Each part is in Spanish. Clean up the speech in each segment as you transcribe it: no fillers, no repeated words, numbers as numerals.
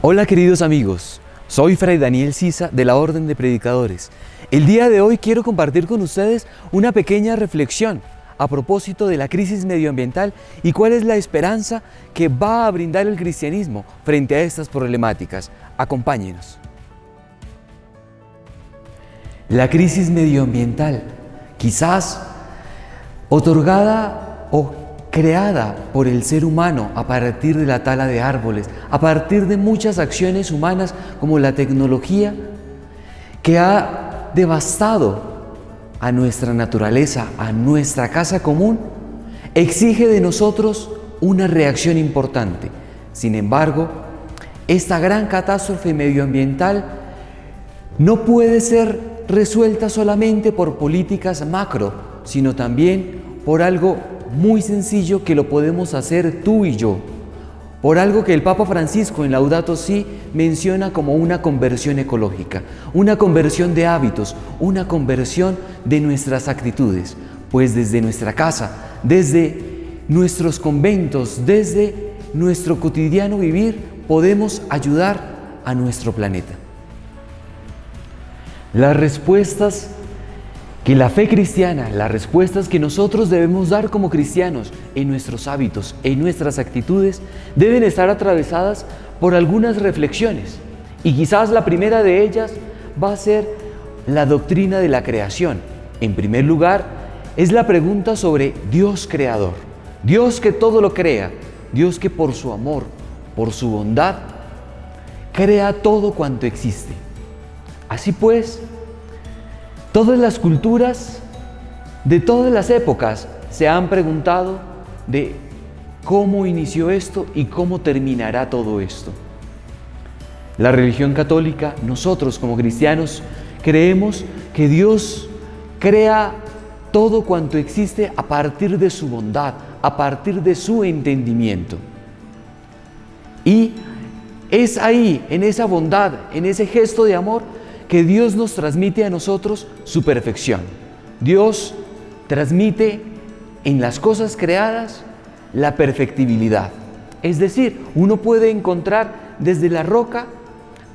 Hola queridos amigos, soy Fray Daniel Sisa de la Orden de Predicadores. El día de hoy quiero compartir con ustedes una pequeña reflexión a propósito de la crisis medioambiental y cuál es la esperanza que va a brindar el cristianismo frente a estas problemáticas. Acompáñenos. La crisis medioambiental, quizás otorgada o creada por el ser humano a partir de la tala de árboles, a partir de muchas acciones humanas como la tecnología, que ha devastado a nuestra naturaleza, a nuestra casa común, exige de nosotros una reacción importante. Sin embargo, esta gran catástrofe medioambiental no puede ser resuelta solamente por políticas macro, sino también por algo muy sencillo que lo podemos hacer tú y yo, por algo que el Papa Francisco en Laudato Si menciona como una conversión ecológica, una conversión de hábitos, una conversión de nuestras actitudes, pues desde nuestra casa, desde nuestros conventos, desde nuestro cotidiano vivir, podemos ayudar a nuestro planeta. Las respuestas que la fe cristiana, las respuestas que nosotros debemos dar como cristianos en nuestros hábitos, en nuestras actitudes, deben estar atravesadas por algunas reflexiones. Y quizás la primera de ellas va a ser la doctrina de la creación. En primer lugar, es la pregunta sobre Dios creador. Dios que todo lo crea, Dios que por su amor, por su bondad, crea todo cuanto existe. Así pues, todas las culturas de todas las épocas se han preguntado de cómo inició esto y cómo terminará todo esto. La religión católica, nosotros como cristianos, creemos que Dios crea todo cuanto existe a partir de su bondad, a partir de su entendimiento. Y es ahí, en esa bondad, en ese gesto de amor, que Dios nos transmite a nosotros su perfección. Dios transmite en las cosas creadas la perfectibilidad. Es decir, uno puede encontrar desde la roca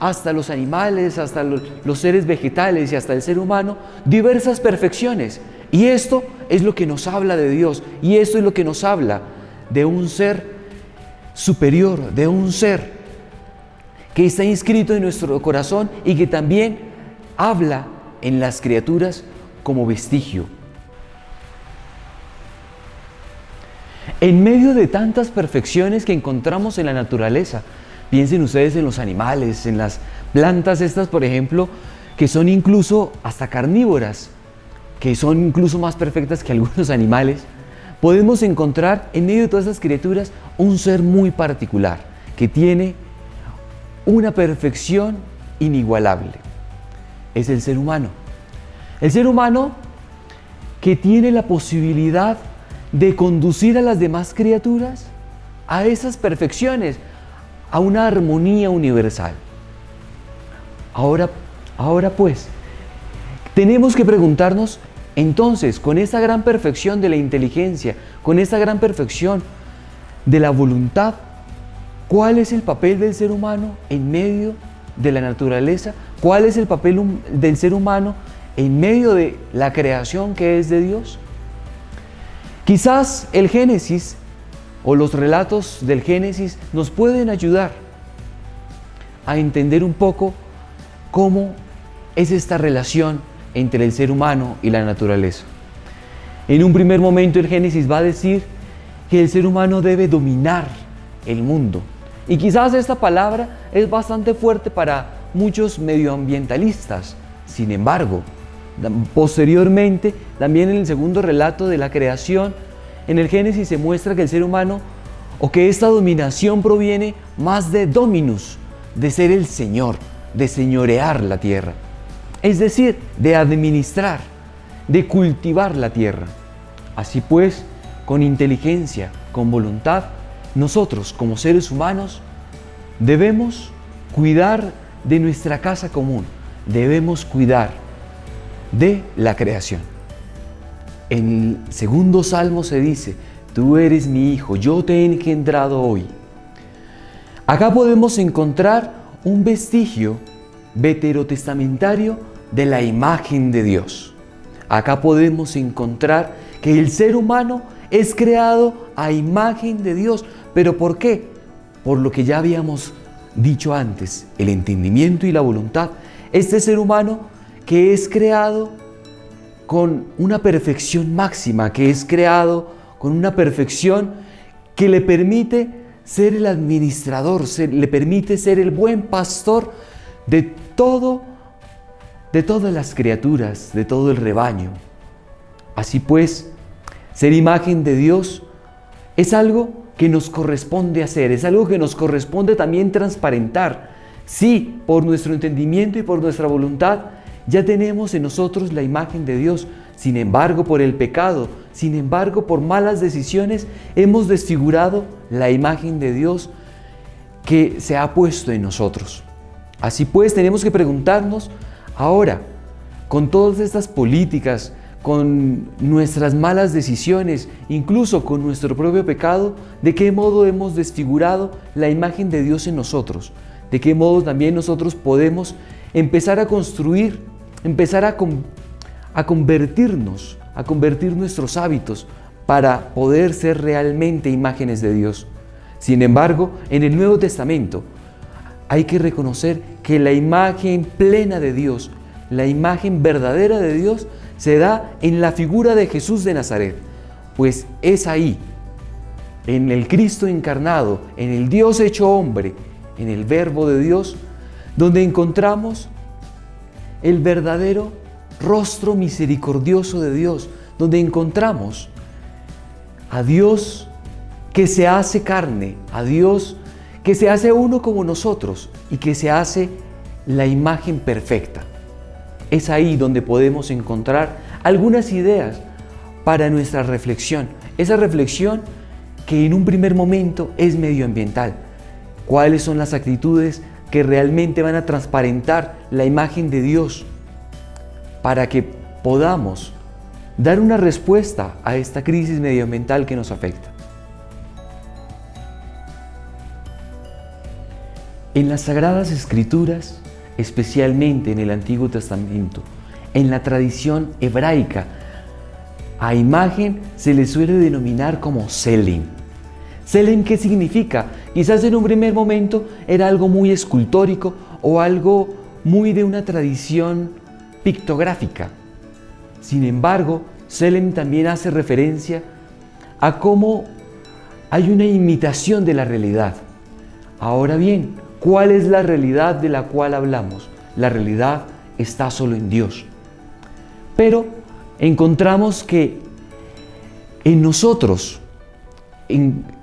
hasta los animales, hasta los seres vegetales y hasta el ser humano, diversas perfecciones. Y esto es lo que nos habla de Dios, y esto es lo que nos habla de un ser superior, de un ser que está inscrito en nuestro corazón y que también habla en las criaturas como vestigio. En medio de tantas perfecciones que encontramos en la naturaleza, piensen ustedes en los animales, en las plantas estas, por ejemplo, que son incluso hasta carnívoras, que son incluso más perfectas que algunos animales, podemos encontrar en medio de todas esas criaturas un ser muy particular, que tiene una perfección inigualable. Es el ser humano. El ser humano que tiene la posibilidad de conducir a las demás criaturas a esas perfecciones, a una armonía universal. Ahora pues, tenemos que preguntarnos entonces, con esa gran perfección de la inteligencia, con esa gran perfección de la voluntad, ¿cuál es el papel del ser humano en medio de la naturaleza? ¿Cuál es el papel del ser humano en medio de la creación que es de Dios? Quizás el Génesis o los relatos del Génesis nos pueden ayudar a entender un poco cómo es esta relación entre el ser humano y la naturaleza. En un primer momento el Génesis va a decir que el ser humano debe dominar el mundo. Y quizás esta palabra es bastante fuerte para muchos medioambientalistas. Sin embargo, posteriormente, también en el segundo relato de la creación, en el Génesis se muestra que el ser humano, o que esta dominación proviene más de dominus, de ser el Señor, de señorear la tierra. Es decir, de administrar, de cultivar la tierra. Así pues, con inteligencia, con voluntad, nosotros como seres humanos debemos cuidar de nuestra casa común, debemos cuidar de la creación. En el segundo salmo se dice: tú eres mi hijo, yo te he engendrado hoy. Acá podemos encontrar un vestigio veterotestamentario de la imagen de Dios. Acá podemos encontrar que el ser humano es creado a imagen de Dios. ¿Pero por qué? Por lo que ya habíamos dicho antes, el entendimiento y la voluntad. Este ser humano que es creado con una perfección máxima, que es creado con una perfección que le permite ser el administrador, le permite ser el buen pastor de todas las criaturas, de todo el rebaño. Así pues, ser imagen de Dios es algo que nos corresponde hacer, es algo que nos corresponde también transparentar. Sí, por nuestro entendimiento y por nuestra voluntad, ya tenemos en nosotros la imagen de Dios. Sin embargo, por el pecado, sin embargo, por malas decisiones, hemos desfigurado la imagen de Dios que se ha puesto en nosotros. Así pues, tenemos que preguntarnos ahora, con todas estas políticas, con nuestras malas decisiones, incluso con nuestro propio pecado, ¿de qué modo hemos desfigurado la imagen de Dios en nosotros? ¿De qué modo también nosotros podemos empezar a construir, empezar a convertir nuestros hábitos para poder ser realmente imágenes de Dios? Sin embargo, en el Nuevo Testamento hay que reconocer que la imagen plena de Dios, la imagen verdadera de Dios, se da en la figura de Jesús de Nazaret, pues es ahí, en el Cristo encarnado, en el Dios hecho hombre, en el Verbo de Dios, donde encontramos el verdadero rostro misericordioso de Dios, donde encontramos a Dios que se hace carne, a Dios que se hace uno como nosotros y que se hace la imagen perfecta. Es ahí donde podemos encontrar algunas ideas para nuestra reflexión. Esa reflexión que en un primer momento es medioambiental. ¿Cuáles son las actitudes que realmente van a transparentar la imagen de Dios para que podamos dar una respuesta a esta crisis medioambiental que nos afecta? En las Sagradas Escrituras, especialmente en el Antiguo Testamento, en la tradición hebraica, a imagen se le suele denominar como Tselem. ¿Tselem qué significa? Quizás en un primer momento era algo muy escultórico o algo muy de una tradición pictográfica. Sin embargo, Tselem también hace referencia a cómo hay una imitación de la realidad. Ahora bien, ¿cuál es la realidad de la cual hablamos? La realidad está solo en Dios. Pero encontramos que en nosotros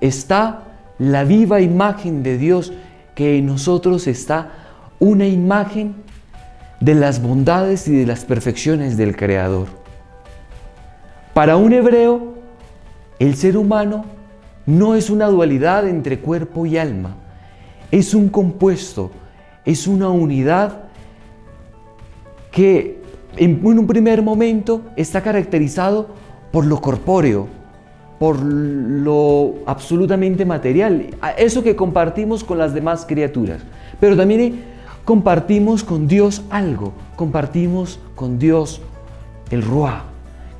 está la viva imagen de Dios, que en nosotros está una imagen de las bondades y de las perfecciones del Creador. Para un hebreo, el ser humano no es una dualidad entre cuerpo y alma, es un compuesto, es una unidad que en un primer momento está caracterizado por lo corpóreo, por lo absolutamente material, eso que compartimos con las demás criaturas. Pero también compartimos con Dios algo, compartimos con Dios el Ruach,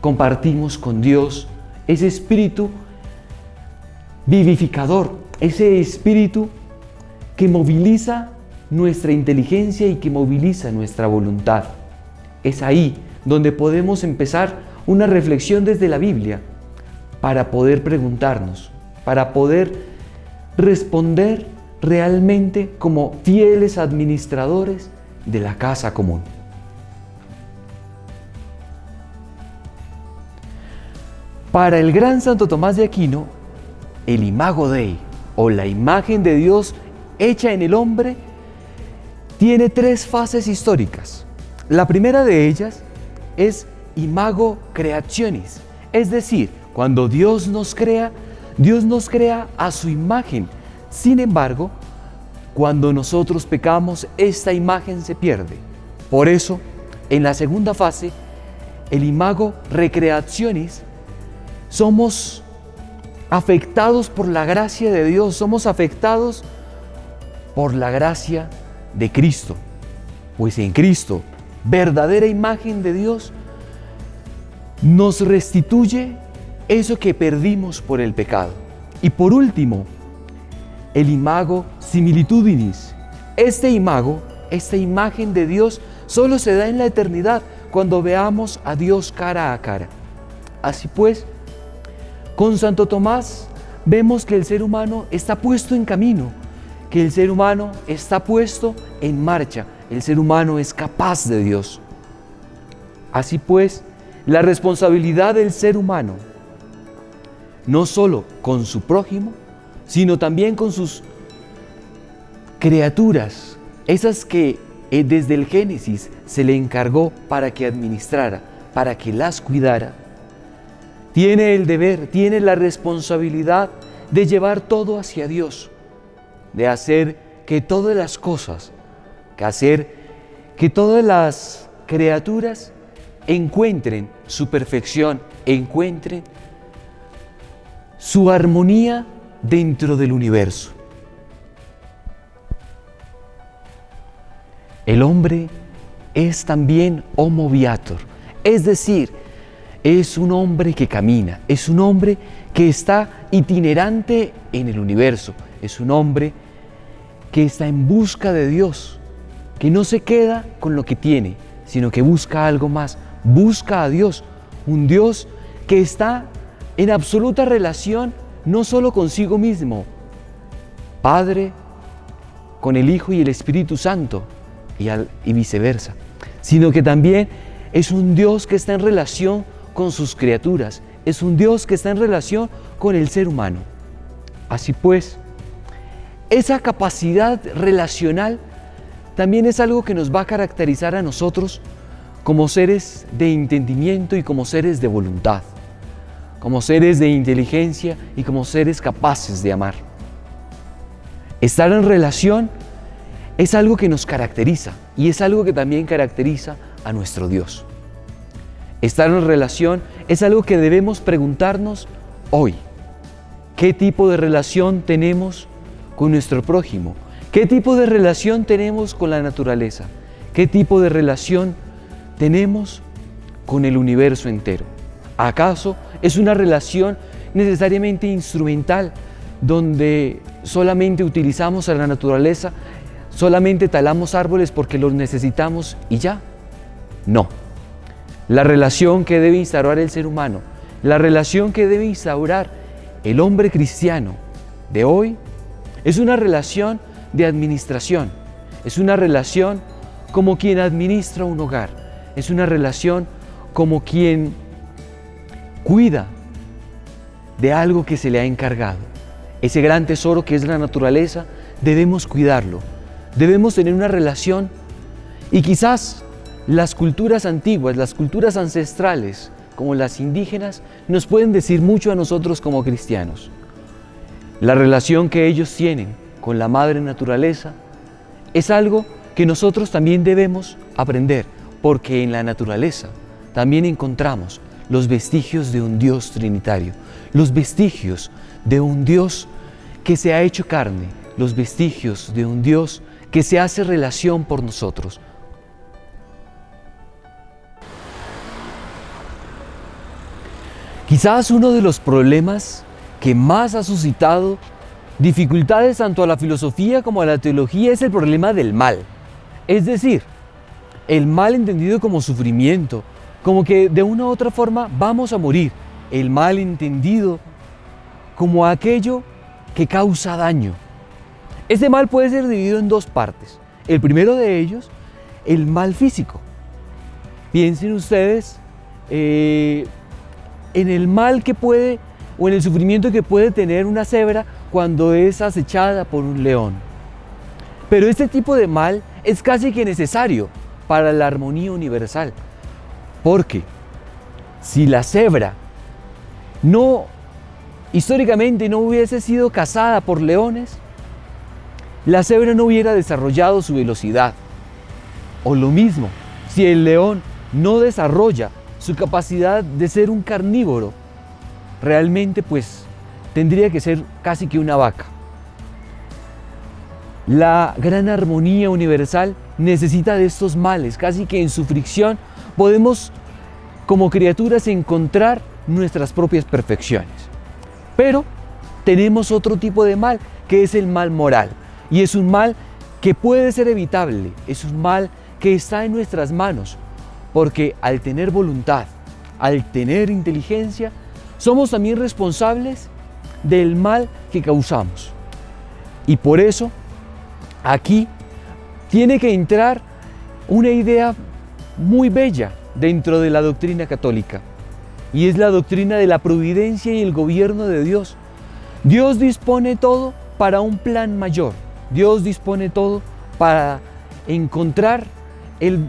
compartimos con Dios ese espíritu vivificador, ese espíritu que moviliza nuestra inteligencia y que moviliza nuestra voluntad. Es ahí donde podemos empezar una reflexión desde la Biblia para poder preguntarnos, para poder responder realmente como fieles administradores de la casa común. Para el gran Santo Tomás de Aquino, el Imago Dei, o la imagen de Dios hecha en el hombre, tiene tres fases históricas. La primera de ellas es Imago Creationis, es decir, cuando Dios nos crea a su imagen. Sin embargo, cuando nosotros pecamos, esta imagen se pierde. Por eso, en la segunda fase, el Imago Recreationis, somos afectados por la gracia de Dios, somos afectados por la gracia de Cristo, pues en Cristo, verdadera imagen de Dios, nos restituye eso que perdimos por el pecado. Y por último, el imago similitudinis. Este imago, esta imagen de Dios, solo se da en la eternidad, cuando veamos a Dios cara a cara. Así pues, con Santo Tomás vemos que el ser humano está puesto en camino, que el ser humano está puesto en marcha, el ser humano es capaz de Dios. Así pues, la responsabilidad del ser humano, no solo con su prójimo, sino también con sus criaturas, esas que desde el Génesis se le encargó para que administrara, para que las cuidara, tiene el deber, tiene la responsabilidad de llevar todo hacia Dios, de hacer que todas las cosas, que todas las criaturas encuentren su perfección, encuentren su armonía dentro del universo. El hombre es también homo viator, es decir, es un hombre que camina, es un hombre que está itinerante en el universo, es un hombre que está en busca de Dios, que no se queda con lo que tiene, sino que busca algo más, busca a Dios, un Dios que está en absoluta relación no solo consigo mismo, Padre, con el Hijo y el Espíritu Santo, y viceversa, sino que también es un Dios que está en relación con sus criaturas, es un Dios que está en relación con el ser humano. Así pues, esa capacidad relacional también es algo que nos va a caracterizar a nosotros como seres de entendimiento y como seres de voluntad, como seres de inteligencia y como seres capaces de amar. Estar en relación es algo que nos caracteriza y es algo que también caracteriza a nuestro Dios. Estar en relación es algo que debemos preguntarnos hoy. ¿Qué tipo de relación tenemos con nuestro prójimo? ¿Qué tipo de relación tenemos con la naturaleza? ¿Qué tipo de relación tenemos con el universo entero? ¿Acaso es una relación necesariamente instrumental, donde solamente utilizamos a la naturaleza, solamente talamos árboles porque los necesitamos y ya? No. La relación que debe instaurar el ser humano, la relación que debe instaurar el hombre cristiano de hoy, es una relación de administración, es una relación como quien administra un hogar, es una relación como quien cuida de algo que se le ha encargado. Ese gran tesoro que es la naturaleza, debemos cuidarlo, debemos tener una relación, y quizás las culturas antiguas, las culturas ancestrales, como las indígenas, nos pueden decir mucho a nosotros como cristianos. La relación que ellos tienen con la madre naturaleza es algo que nosotros también debemos aprender, porque en la naturaleza también encontramos los vestigios de un Dios trinitario, los vestigios de un Dios que se ha hecho carne, los vestigios de un Dios que se hace relación por nosotros. Quizás uno de los problemas que más ha suscitado dificultades tanto a la filosofía como a la teología es el problema del mal. Es decir, el mal entendido como sufrimiento, como que de una u otra forma vamos a morir. El mal entendido como aquello que causa daño. Este mal puede ser dividido en dos partes. El primero de ellos, el mal físico. Piensen ustedes en el mal que puede, o en el sufrimiento que puede tener una cebra cuando es acechada por un león. Pero este tipo de mal es casi que necesario para la armonía universal, porque si la cebra históricamente no hubiese sido cazada por leones, la cebra no hubiera desarrollado su velocidad. O lo mismo, si el león no desarrolla su capacidad de ser un carnívoro, realmente pues tendría que ser casi que una vaca. La gran armonía universal necesita de estos males, casi que en su fricción podemos como criaturas encontrar nuestras propias perfecciones. Pero tenemos otro tipo de mal, que es el mal moral, y es un mal que puede ser evitable, es un mal que está en nuestras manos, porque al tener voluntad, al tener inteligencia, somos también responsables del mal que causamos. Y por eso, aquí tiene que entrar una idea muy bella dentro de la doctrina católica, y es la doctrina de la providencia y el gobierno de Dios. Dios dispone todo para un plan mayor. Dios dispone todo para encontrar el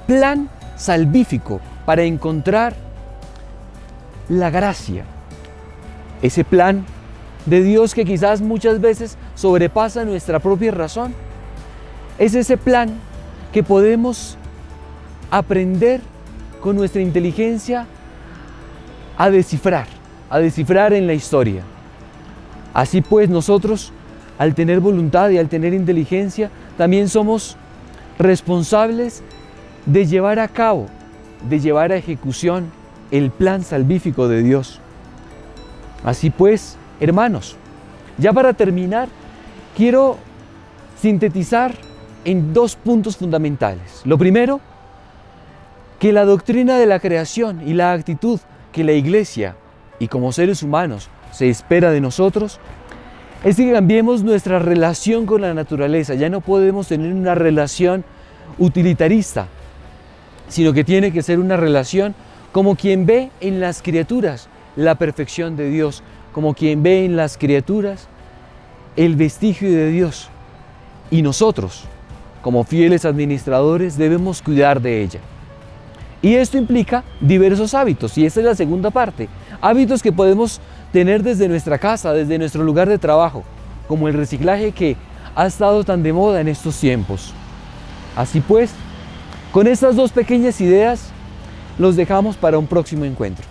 plan salvífico, para encontrar la gracia. Ese plan de Dios que quizás muchas veces sobrepasa nuestra propia razón. Es ese plan que podemos aprender con nuestra inteligencia a descifrar en la historia. Así pues, nosotros, al tener voluntad y al tener inteligencia, también somos responsables de llevar a cabo, de llevar a ejecución el plan salvífico de Dios. Así pues, hermanos, ya para terminar, quiero sintetizar en 2 puntos fundamentales. Lo primero, que la doctrina de la creación y la actitud que la Iglesia y como seres humanos se espera de nosotros es que cambiemos nuestra relación con la naturaleza. Ya no podemos tener una relación utilitarista, sino que tiene que ser una relación como quien ve en las criaturas la perfección de Dios, como quien ve en las criaturas el vestigio de Dios. Y nosotros, como fieles administradores, debemos cuidar de ella. Y esto implica diversos hábitos, y esta es la segunda parte. Hábitos que podemos tener desde nuestra casa, desde nuestro lugar de trabajo, como el reciclaje que ha estado tan de moda en estos tiempos. Así pues, con estas 2 pequeñas ideas, los dejamos para un próximo encuentro.